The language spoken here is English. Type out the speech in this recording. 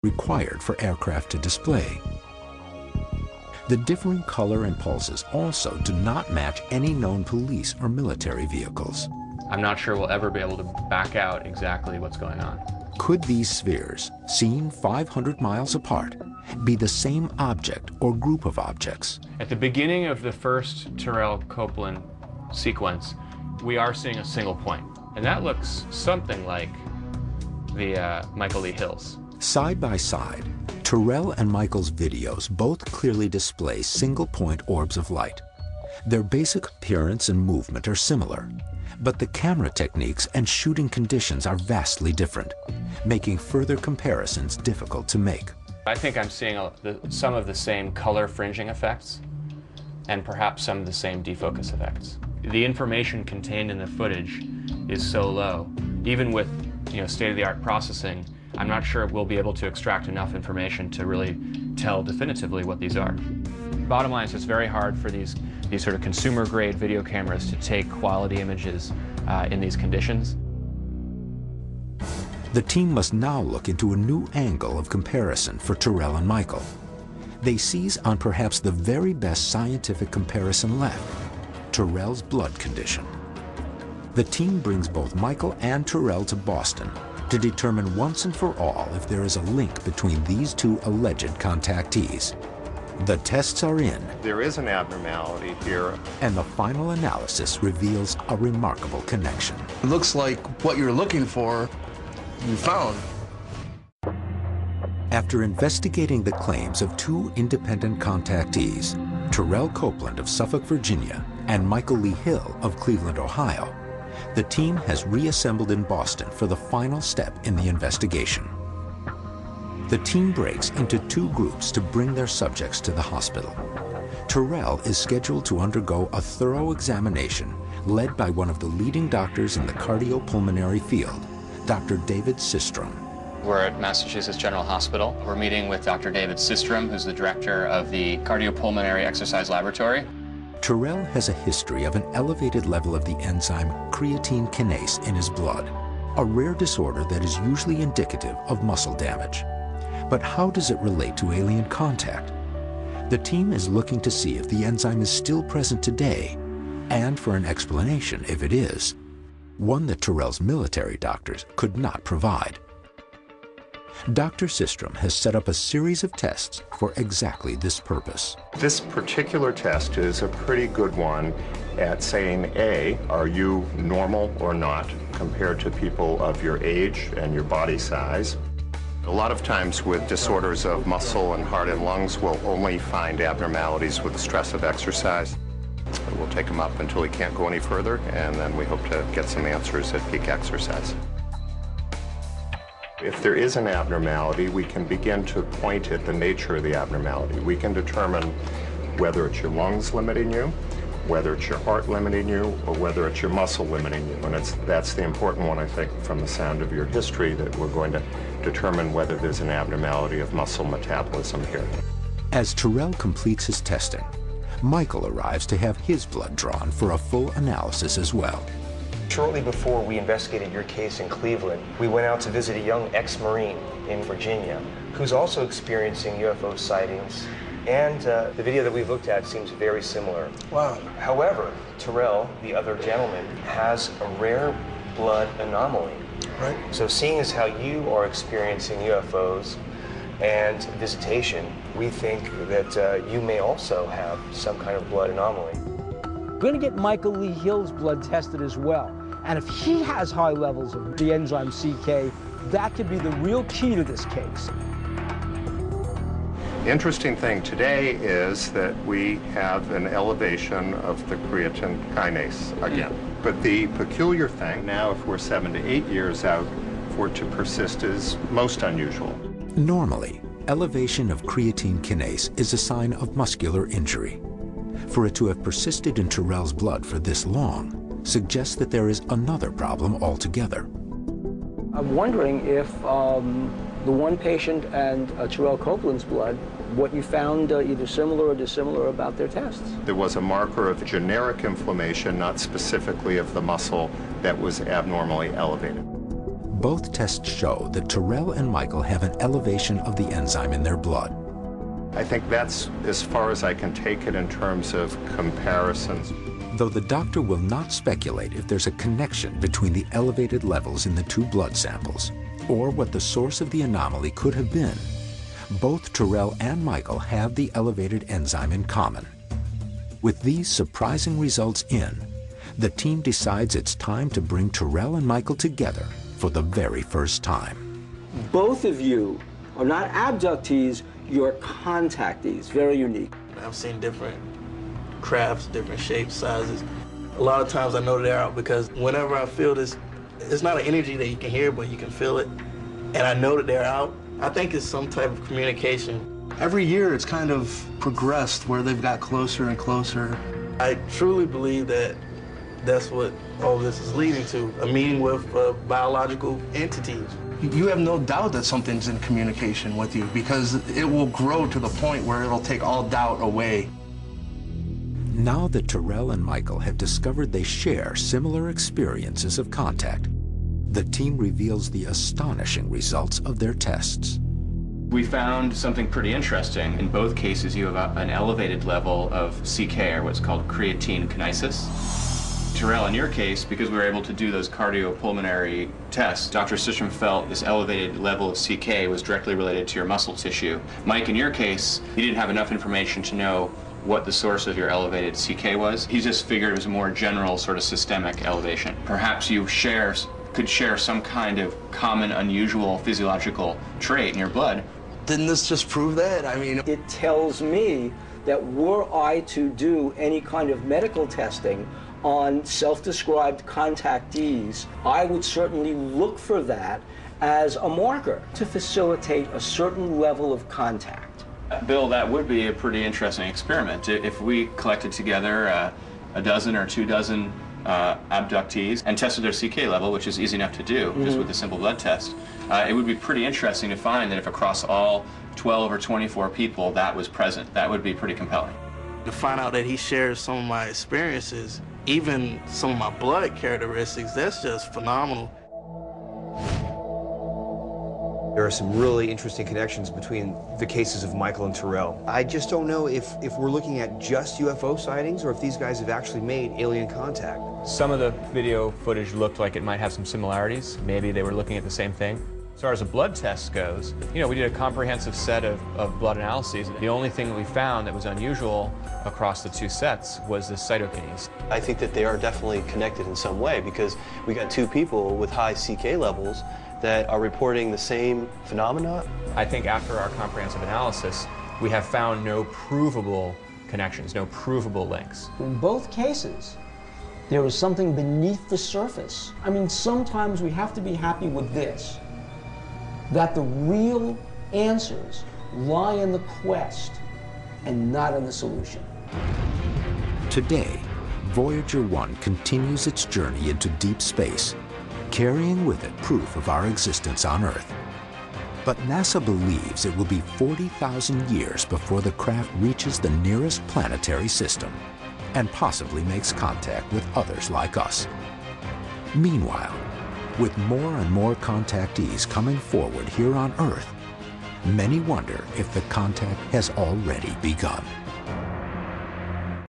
required for aircraft to display. The differing color and pulses also do not match any known police or military vehicles. I'm not sure we'll ever be able to back out exactly what's going on. Could these spheres, seen 500 miles apart, be the same object or group of objects? At the beginning of the first Terrell Copeland sequence, we are seeing a single point, and that looks something like the Michael Lee Hills. Side by side, Terrell and Michael's videos both clearly display single-point orbs of light. Their basic appearance and movement are similar, but the camera techniques and shooting conditions are vastly different, making further comparisons difficult to make. I think I'm seeing some of the same color fringing effects and perhaps some of the same defocus effects. The information contained in the footage is so low. Even with state-of-the-art processing, I'm not sure we'll be able to extract enough information to really tell definitively what these are. Bottom line is it's very hard for these sort of consumer-grade video cameras to take quality images in these conditions. The team must now look into a new angle of comparison for Terrell and Michael. They seize on perhaps the very best scientific comparison left, Terrell's blood condition. The team brings both Michael and Terrell to Boston to determine once and for all if there is a link between these two alleged contactees. The tests are in. There is an abnormality here. And the final analysis reveals a remarkable connection. It looks like what you're looking for, you found. After investigating the claims of two independent contactees, Terrell Copeland of Suffolk, Virginia, and Michael Lee Hill of Cleveland, Ohio, the team has reassembled in Boston for the final step in the investigation. The team breaks into two groups to bring their subjects to the hospital. Terrell is scheduled to undergo a thorough examination led by one of the leading doctors in the cardiopulmonary field, Dr. David Systrom. We're at Massachusetts General Hospital. We're meeting with Dr. David Systrom, who's the director of the Cardiopulmonary Exercise Laboratory. Terrell has a history of an elevated level of the enzyme creatine kinase in his blood, a rare disorder that is usually indicative of muscle damage. But how does it relate to alien contact? The team is looking to see if the enzyme is still present today, and for an explanation if it is, one that Terrell's military doctors could not provide. Dr. Systrom has set up a series of tests for exactly this purpose. This particular test is a pretty good one at saying, A, are you normal or not compared to people of your age and your body size? A lot of times with disorders of muscle and heart and lungs, we'll only find abnormalities with the stress of exercise. We'll take them up until he can't go any further, and then we hope to get some answers at peak exercise. If there is an abnormality, we can begin to point at the nature of the abnormality. We can determine whether it's your lungs limiting you, whether it's your heart limiting you, or whether it's your muscle limiting you. And that's the important one, I think, from the sound of your history, that we're going to determine whether there's an abnormality of muscle metabolism here. As Terrell completes his testing, Michael arrives to have his blood drawn for a full analysis as well. Shortly before we investigated your case in Cleveland, we went out to visit a young ex-Marine in Virginia who's also experiencing UFO sightings, and the video that we've looked at seems very similar. Wow. However, Terrell, the other gentleman, has a rare blood anomaly. Right. So seeing as how you are experiencing UFOs and visitation, we think that you may also have some kind of blood anomaly. We're going to get Michael Lee Hill's blood tested as well. And if he has high levels of the enzyme CK, that could be the real key to this case. The interesting thing today is that we have an elevation of the creatine kinase again. But the peculiar thing now, if we're 7 to 8 years out, for it to persist is most unusual. Normally, elevation of creatine kinase is a sign of muscular injury. For it to have persisted in Terrell's blood for this long suggests that there is another problem altogether. I'm wondering if the one patient and Terrell Copeland's blood, what you found either similar or dissimilar about their tests. There was a marker of generic inflammation, not specifically of the muscle, that was abnormally elevated. Both tests show that Terrell and Michael have an elevation of the enzyme in their blood. I think that's as far as I can take it in terms of comparisons. Though the doctor will not speculate if there's a connection between the elevated levels in the two blood samples or what the source of the anomaly could have been, both Terrell and Michael have the elevated enzyme in common. With these surprising results in, the team decides it's time to bring Terrell and Michael together for the very first time. Both of you are not abductees, you're contactees. Very unique. I've seen different crafts, different shapes, sizes. A lot of times I know they're out because whenever I feel this, it's not an energy that you can hear, but you can feel it. And I know that they're out. I think it's some type of communication. Every year it's kind of progressed where they've got closer and closer. I truly believe that that's what all this is leading to, a meeting with biological entities. You have no doubt that something's in communication with you because it will grow to the point where it'll take all doubt away. Now that Terrell and Michael have discovered they share similar experiences of contact, the team reveals the astonishing results of their tests. We found something pretty interesting. In both cases, you have an elevated level of CK, or what's called creatine kinesis. Terrell, in your case, because we were able to do those cardiopulmonary tests, Dr. Sistrom felt this elevated level of CK was directly related to your muscle tissue. Mike, in your case, he didn't have enough information to know what the source of your elevated CK was. He just figured it was a more general sort of systemic elevation. Perhaps you could share some kind of common, unusual physiological trait in your blood. Didn't this just prove that? I mean, It tells me that were I to do any kind of medical testing on self-described contactees, I would certainly look for that as a marker to facilitate a certain level of contact. Bill, that would be a pretty interesting experiment. If we collected together a dozen or 2 dozen abductees and tested their CK level, which is easy enough to do just with a simple blood test, it would be pretty interesting to find that if across all 12 or 24 people that was present, that would be pretty compelling. To find out that he shares some of my experiences, even some of my blood characteristics, that's just phenomenal. There are some really interesting connections between the cases of Michael and Terrell. I just don't know if we're looking at just UFO sightings or if these guys have actually made alien contact. Some of the video footage looked like it might have some similarities. Maybe they were looking at the same thing. As far as a blood test goes, we did a comprehensive set of blood analyses. The only thing that we found that was unusual across the 2 sets was the cytokinase. I think that they are definitely connected in some way because we got 2 people with high CK levels that are reporting the same phenomena. I think after our comprehensive analysis, we have found no provable connections, no provable links. In both cases, there was something beneath the surface. I mean, sometimes we have to be happy with this, that the real answers lie in the quest and not in the solution. Today, Voyager 1 continues its journey into deep space, carrying with it proof of our existence on Earth. But NASA believes it will be 40,000 years before the craft reaches the nearest planetary system and possibly makes contact with others like us. Meanwhile, with more and more contactees coming forward here on Earth, many wonder if the contact has already begun.